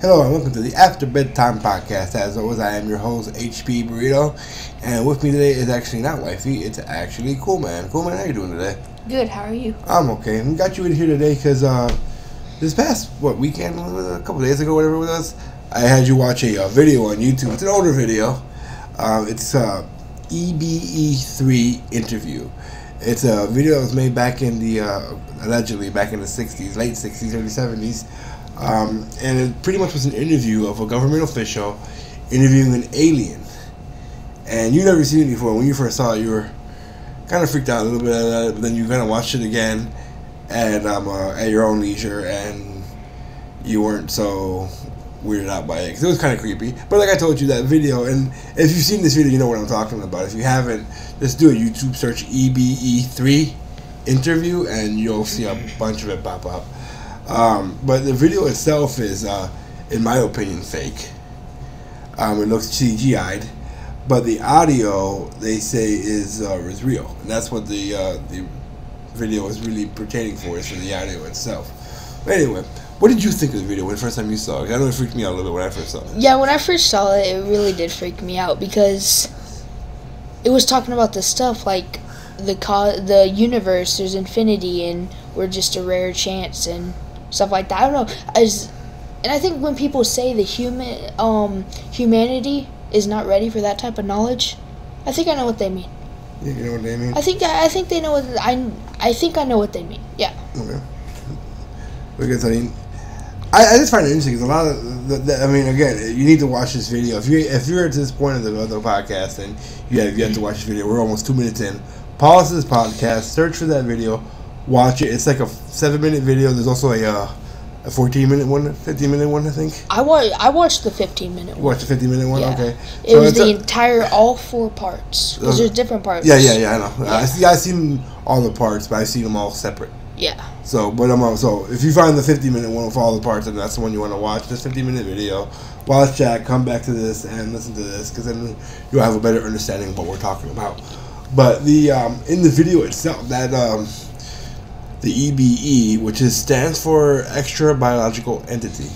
Hello and welcome to the After Bedtime podcast. As always, I am your host, HP Burrito, and with me today is actually not Wifey, it's actually Coolman. Coolman, how you doing today? Good, how are you? I'm okay. We got you in here today because this past, weekend, a couple days ago, whatever it was, I had you watch a video on YouTube. It's an older video. It's EBE3 interview. It's a video that was made back in the, allegedly back in the 60s, late 60s, early 70s. And it pretty much was an interview of a government official interviewing an alien. And you never seen it before. When you first saw it, you were kind of freaked out a little bit at it, but then you kind of watched it again and at your own leisure, and you weren't so weirded out by it because it was kind of creepy. But like I told you, that video, and if you've seen this video, you know what I'm talking about. If you haven't, just do a YouTube search EBE3 interview, and you'll see a bunch of it pop up. But the video itself is, in my opinion, fake. It looks CGI'd, but the audio they say is real, and that's what the video is really pertaining for, is for the audio itself. But anyway, what did you think of the video when the first time you saw it? I know it freaked me out a little bit when I first saw it. Yeah, when I first saw it, it really did freak me out because it was talking about the stuff like the universe, there's infinity, and we're just a rare chance and stuff like that. I don't know. And I think when people say the humanity is not ready for that type of knowledge, I think I know what they mean. You know what they mean? I think they know what I think I know what they mean. Yeah. Okay. Because I just find it interesting because a lot of again, you need to watch this video. If you're at this point of the podcast and you have to watch this video, we're almost 2 minutes in. Pause this podcast, search for that video, watch it. It's like a 7-minute video. There's also a 14-minute one, 15-minute one, I think. I watched the 15-minute one. You watched the 15-minute one? Yeah. Okay. It was the entire, all 4 parts. Because there's different parts. Yeah, I know. Yeah. I've seen all the parts, but I've seen them all separate. Yeah. So if you find the 50-minute one with all the parts, and that's the one you want to watch, this 50-minute video, watch that, come back to this, and listen to this, because then you'll have a better understanding of what we're talking about. But the in the video itself, that the EBE, which stands for Extra Biological Entity.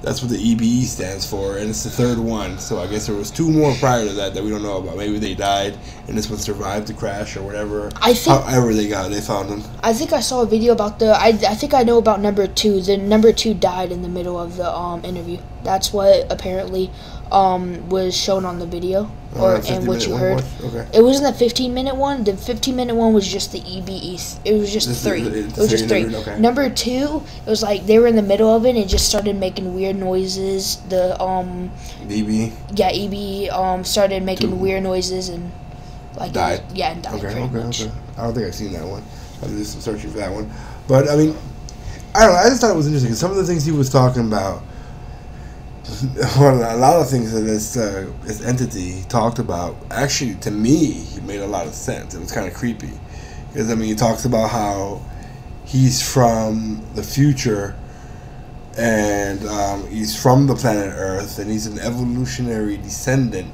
That's what the EBE stands for, and it's the 3rd one. So I guess there was 2 more prior to that we don't know about. Maybe they died, and this one survived the crash or whatever. However they found them. I think I saw a video about I think I know about number 2. The number 2 died in the middle of the interview. That's what apparently was shown on the video, and what you heard. Okay. It wasn't the 15-minute one. The 15-minute one was just the EBE. It was just 3. It was just 3. Okay. Number 2, it was like they were in the middle of it and it just started making weird noises. The EBE. Yeah, EBE started making weird noises and like died. And died. Okay. Okay. I don't think I've seen that one. I'll do some searching for that one. But I mean, I don't know. I just thought it was interesting. Some of the things he was talking about. Well, a lot of things that this entity talked about, actually, to me, he made a lot of sense. It was kind of creepy. Because, he talks about how he's from the future, and he's from the planet Earth, and he's an evolutionary descendant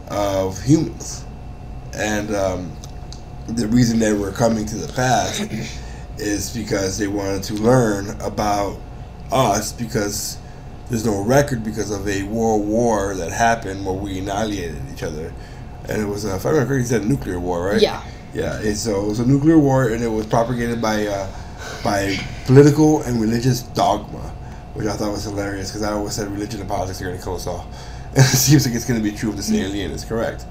of humans. And the reason they were coming to the past is because they wanted to learn about us, because there's no record because of a world war that happened where we annihilated each other. And it was, if I remember correctly, he said a nuclear war, right? Yeah. Yeah, so it was a nuclear war, and it was propagated by political and religious dogma, which I thought was hilarious, because I always said religion and politics are going to kill us all. And it seems like it's going to be true if this alien is correct.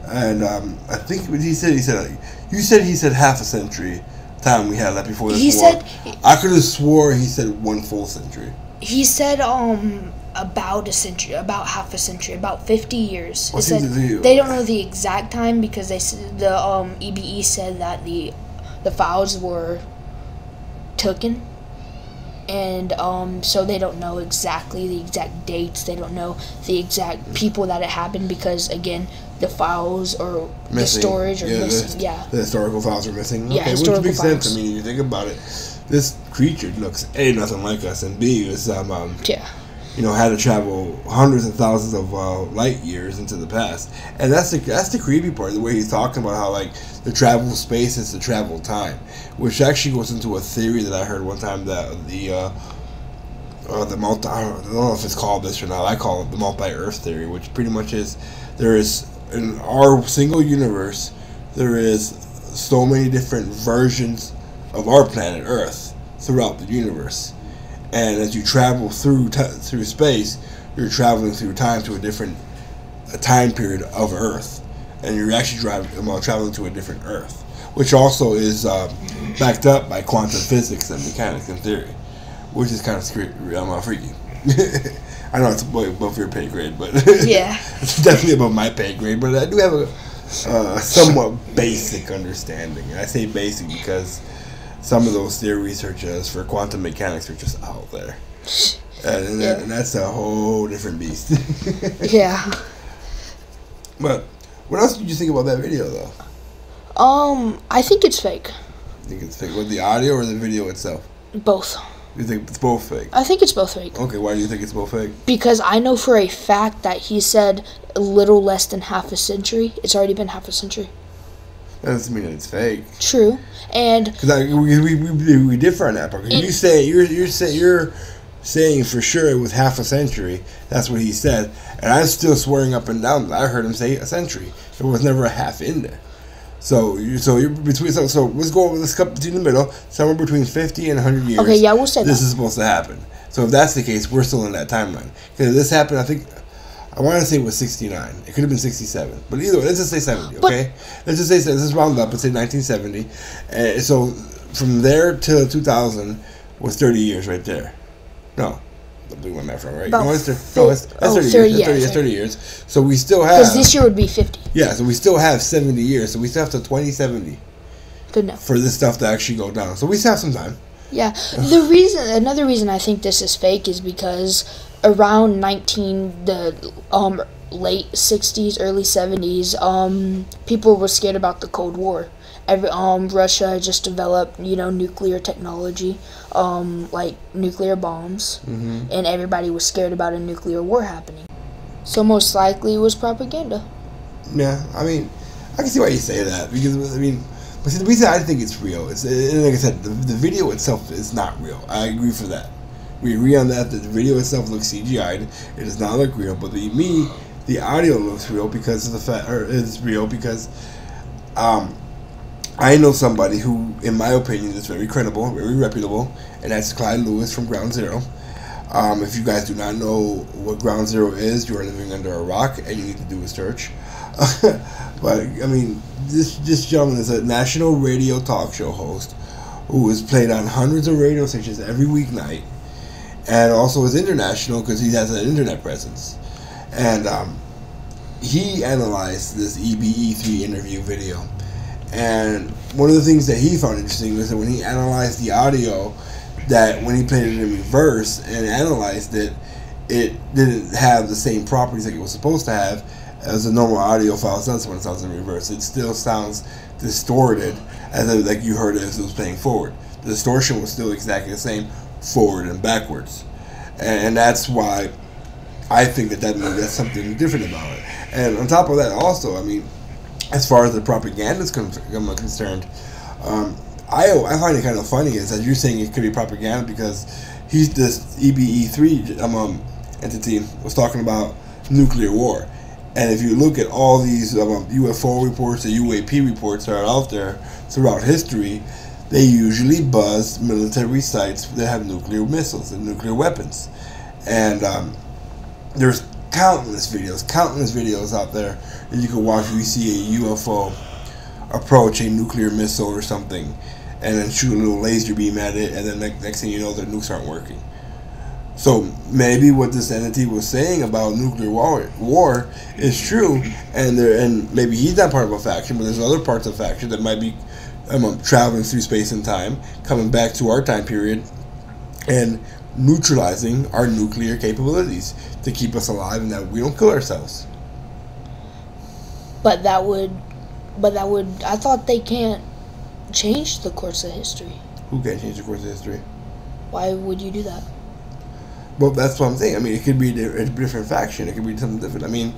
And I think what he said half a century time we had left before this war. I could have swore he said 1 full century. He said about a century, about half a century, about 50 years. What seems to be, they don't know the exact time because the EBE said that the files were taken, and so they don't know exactly the exact dates. They don't know the exact people that it happened because, again, the files or missing. The storage are missing. The historical files are missing. Yeah, which makes sense. If you think about it. This creature looks A, nothing like us, and B, is had to travel hundreds of thousands of light years into the past, and that's the creepy part. The way he's talking about how the travel space is the travel time, which actually goes into a theory that I heard one time that the multi. I don't know if it's called this or not. I call it the multi-Earth theory, which pretty much is there is in our single universe there is so many different versions of our planet Earth throughout the universe, and as you travel through space, you're traveling through time to a time period of Earth, and you're actually traveling to a different Earth, which also is backed up by quantum physics and mechanics and theory, which is kind of freaky. I know it's above your pay grade, but yeah, it's definitely above my pay grade. But I do have a somewhat basic understanding, and I say basic because some of those theory researchers for quantum mechanics are just out there, and that's a whole different beast. Yeah. But what else did you think about that video, though? I think it's fake. You think it's fake? With the audio or the video itself? Both. You think it's both fake? I think it's both fake. Okay, why do you think it's both fake? Because I know for a fact that he said a little less than half a century. It's already been half a century. That doesn't mean that it's fake. True, and because we differ on that part. You say you're saying for sure it was half a century. That's what he said, and I'm still swearing up and down that I heard him say a century. There was never a half in there. So you're between. So let's cut between the middle, somewhere between 50 and 100 years. Okay, yeah, we'll say this is supposed to happen. So if that's the case, we're still in that timeline. Because this happened, I want to say it was 69. It could have been 67. But either way, let's just say 70, okay? Let's just say, let's just round up and say 1970. And so from there to 2000 was 30 years right there. No. I'm doing my math wrong, right? About That's 30 years. That's 30 years. So we still have... Because this year would be 50. Yeah, so we still have 70 years. So we still have to 2070. Good enough. For this stuff to actually go down. So we still have some time. Yeah. Another reason I think this is fake is because around the late 60s, early 70s, people were scared about the Cold War. Russia just developed, nuclear technology, like nuclear bombs, and everybody was scared about a nuclear war happening. So most likely it was propaganda. Yeah, I mean, I can see why you say that, because, but see, the reason I think it's real is, like I said, the video itself is not real. I agree for that. We agree on that the video itself looks CGI'd. It does not look real, but the audio looks real because of the fact, or is real because, I know somebody who, in my opinion, is very credible, very reputable, and that's Clyde Lewis from Ground Zero. If you guys do not know what Ground Zero is, you are living under a rock, and you need to do a search. But, this gentleman is a national radio talk show host who is played on hundreds of radio stations every weeknight, and also is international because he has an internet presence. And he analyzed this EBE3 interview video. And one of the things that he found interesting was that when he analyzed the audio, that when he played it in reverse and analyzed it, it didn't have the same properties like it was supposed to have as a normal audio file does when it sounds in reverse. It still sounds distorted as if, like you heard it as it was playing forward. The distortion was still exactly the same forward and backwards. And that's why I think that means that's something different about it. And on top of that also, as far as the propaganda is concerned, I find it kind of funny is that you're saying it could be propaganda because this EBE3 entity was talking about nuclear war. And if you look at all these UFO reports or UAP reports that are out there throughout history, they usually buzz military sites that have nuclear missiles and nuclear weapons. And there's countless videos out there that you can watch where you see a UFO approach a nuclear missile or something and then shoot a little laser beam at it, and then next thing you know, the nukes aren't working. So maybe what this entity was saying about nuclear war is true, and maybe he's not part of a faction, but there's other parts of the faction that might be traveling through space and time, coming back to our time period, and neutralizing our nuclear capabilities to keep us alive and that we don't kill ourselves. But that would, I thought they can't change the course of history. Who can't change the course of history? Why would you do that? Well, that's what I'm saying. It could be a different faction. It could be something different.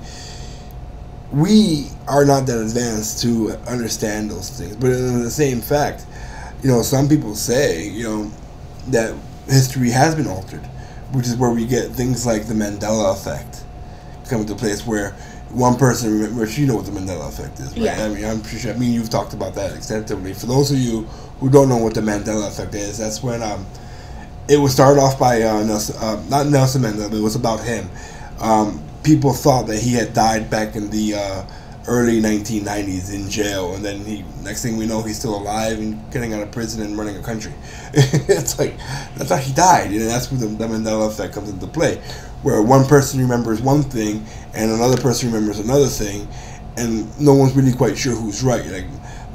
We are not that advanced to understand those things. But in the same fact, some people say, that history has been altered. which is where we get things like the Mandela effect come into place, where one person remembers. You know what the Mandela effect is, right? Yeah. I mean, I'm pretty sure. I mean, you've talked about that extensively. For those of you who don't know what the Mandela effect is, that's when it was started off by Nelson, not Nelson Mandela, but it was about him. People thought that he had died back in the early 1990s in jail, and then next thing we know, he's still alive and getting out of prison and running a country. It's like, that's how he died, and that's where the Mandela effect comes into play, where one person remembers one thing and another person remembers another thing, and no one's really quite sure who's right. Like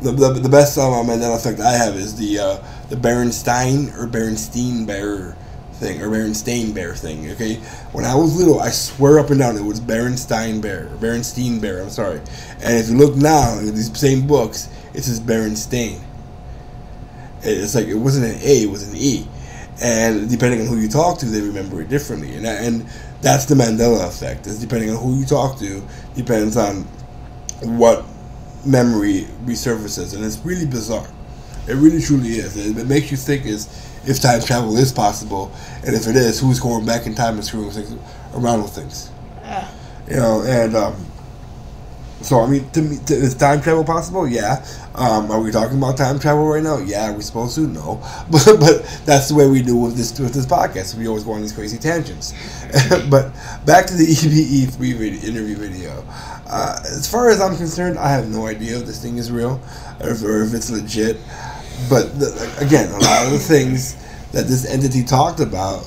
the best Mandela effect I have is the Berenstain or Berenstein Bear thing, or Berenstain Bear thing. Okay, when I was little, I swear up and down it was Berenstein Bear. I'm sorry. And if you look now in these same books, it says Berenstain. It's like it wasn't an A, it was an E. And depending on who you talk to, they remember it differently. And that's the Mandela effect. It's depending on who you talk to, depends on what memory resurfaces, and it's really bizarre. It really truly is. It makes you think if time travel is possible, and if it is, who's going back in time and screwing things around with things? You know, and so I mean, to me, is time travel possible? Yeah. Are we talking about time travel right now? Yeah. Are we supposed to? No. But that's the way we do with this podcast. We always go on these crazy tangents. But back to the EBE3 interview video. As far as I'm concerned, I have no idea if this thing is real or if it's legit. But again, a lot of the things that this entity talked about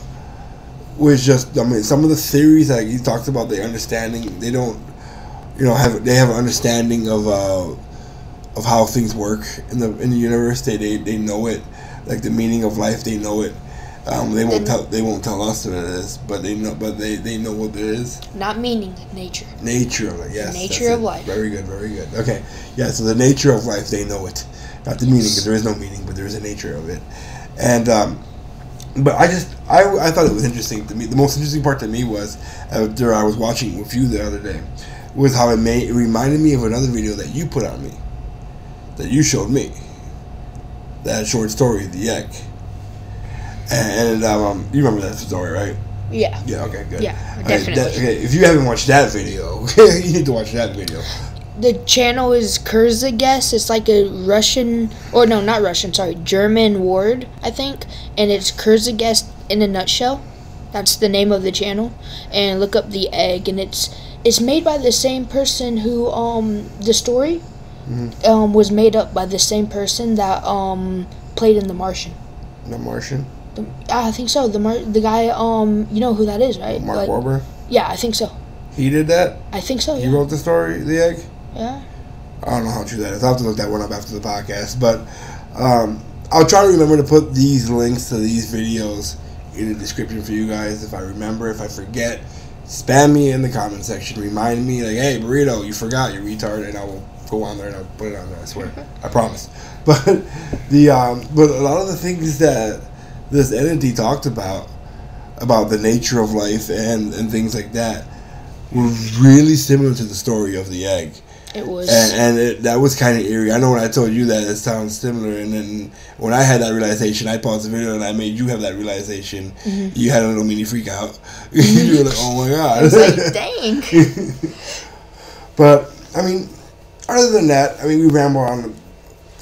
was just, I mean, some of the theories that he talked about, their understanding, they don't, have an understanding of how things work in the universe. They know it, like the meaning of life. They know it. They won't tell us what it is, but they know what it is. Not meaning, nature. Nature, yes. The nature of life. Very good, very good. Okay, yeah. So the nature of life, they know it. Not the meaning, because there is no meaning, but there is a nature of it. And but I thought it was interesting to me. The most interesting part to me was after I was watching with you the other day, was how it reminded me of another video that you put on me, that you showed me. That short story, The Egg. And you remember that story, right? Yeah. Yeah. Okay. Good. Yeah, definitely. Okay. If you haven't watched that video, you need to watch that video. The channel is Kurzages. It's like a Russian, or no, not Russian. Sorry, German word, I think, and it's Kurzages in a nutshell. That's the name of the channel. And look up The Egg, and it's made by the same person who the story was made up by the same person that played in The Martian. The Martian. I think so. The guy, you know who that is, right? Mark Wahlberg? Yeah, I think so. He did that? I think so, yeah. He wrote the story, The Egg? Yeah. I don't know how true that is. I'll have to look that one up after the podcast. But I'll try to remember to put these links to these videos in the description for you guys. If I remember, if I forget, spam me in the comment section. Remind me, like, hey, Burrito, you forgot, you retard, and I will go on there and I'll put it on there, I swear. I promise. But but a lot of the things that this entity talked about the nature of life and things like that, were really similar to the story of The Egg. It was. And that was kind of eerie. I know when I told you that it sounds similar, and then when I had that realization, I paused the video and I made you have that realization. You had a little mini freak out. You were like, oh my God. I was like, dang. But, I mean, other than that, I mean, we ramble on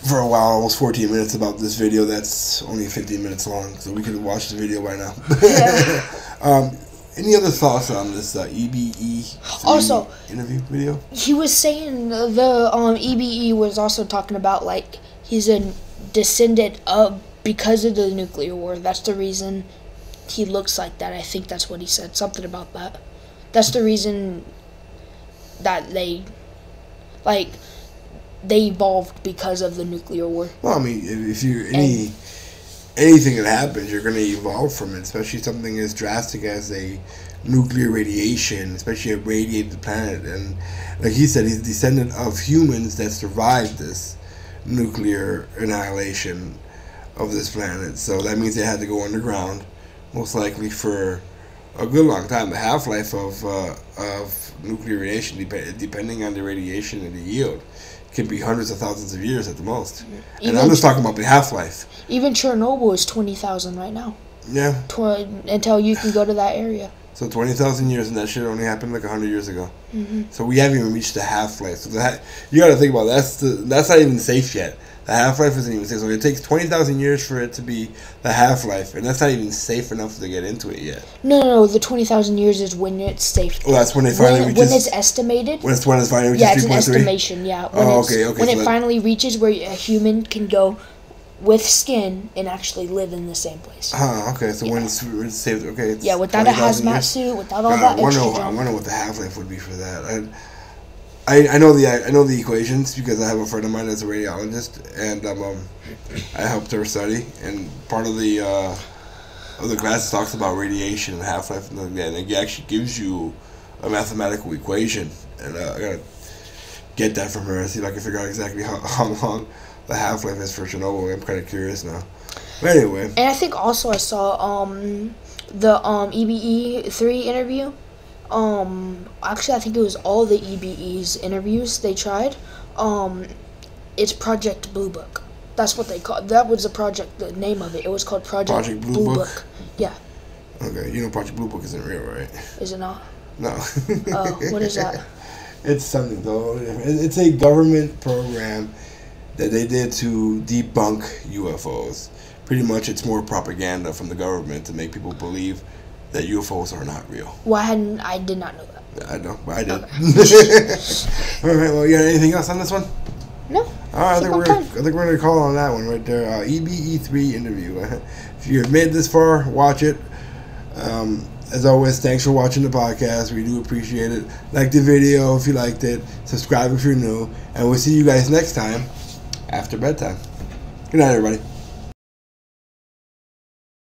for a while, almost 14 minutes about this video that's only 15 minutes long, so we could have watched the video by now. Yeah. Any other thoughts on this EBE3 also interview video? He was saying the EBE was also talking about, like, he's a descendant of, because of the nuclear war. That's the reason he looks like that. I think that's what he said. Something about that. That's the reason that they evolved, because of the nuclear war. Well, I mean, if you anything that happens, you're going to evolve from it, especially something as drastic as a nuclear radiation, especially a radiated planet. And like he said, he's a descendant of humans that survived this nuclear annihilation of this planet. So that means they had to go underground, most likely for a good long time. The half-life of nuclear radiation, depending on the radiation and the yield, can be hundreds of thousands of years at the most. And I'm just talking about the half-life. Even Chernobyl is 20,000 right now. Yeah. Until you can go to that area. So 20,000 years, and that shit only happened like 100 years ago. Mm-hmm. So we haven't even reached the half-life. So you got to think about it. That's not even safe yet. The half-life isn't even safe. So it takes 20,000 years for it to be the half-life, and that's not even safe enough to get into it yet. No. The 20,000 years is when it's safe. Oh, that's when it finally reaches. When it's estimated. When it finally reaches 3.3. Yeah, it's an estimation. Yeah. Okay. When it finally reaches where a human can go with skin and actually live in the same place. Okay. So when it's safe, okay. It's without a hazmat suit, without all that extra junk. I wonder what the half-life would be for that. I know the equations because I have a friend of mine that's a radiologist, and I helped her study. And part of the class talks about radiation and half-life, and it actually gives you a mathematical equation. And I gotta get that from her and see if I can figure out exactly how long the half-life is for Chernobyl. I'm kind of curious now. But anyway. And I think also I saw the EBE3 interview. Actually, I think it was all the EBE's interviews they tried. It's Project Blue Book. That's what they called. That was the name of it. It was called Project Blue Book. Yeah. Okay, Project Blue Book isn't real, right? Is it not? No. What is that? It's something though. It's a government program that they did to debunk UFOs. Pretty much, it's more propaganda from the government to make people believe that UFOs are not real. Well, I did not know that. I know, but I did. Okay. All right. Well, you got anything else on this one? No. All right. I think we're gonna call on that one right there. EBE3 interview. If you've made this far, watch it. As always, thanks for watching the podcast. We do appreciate it. Like the video if you liked it. Subscribe if you're new, and we'll see you guys next time after bedtime. Good night, everybody.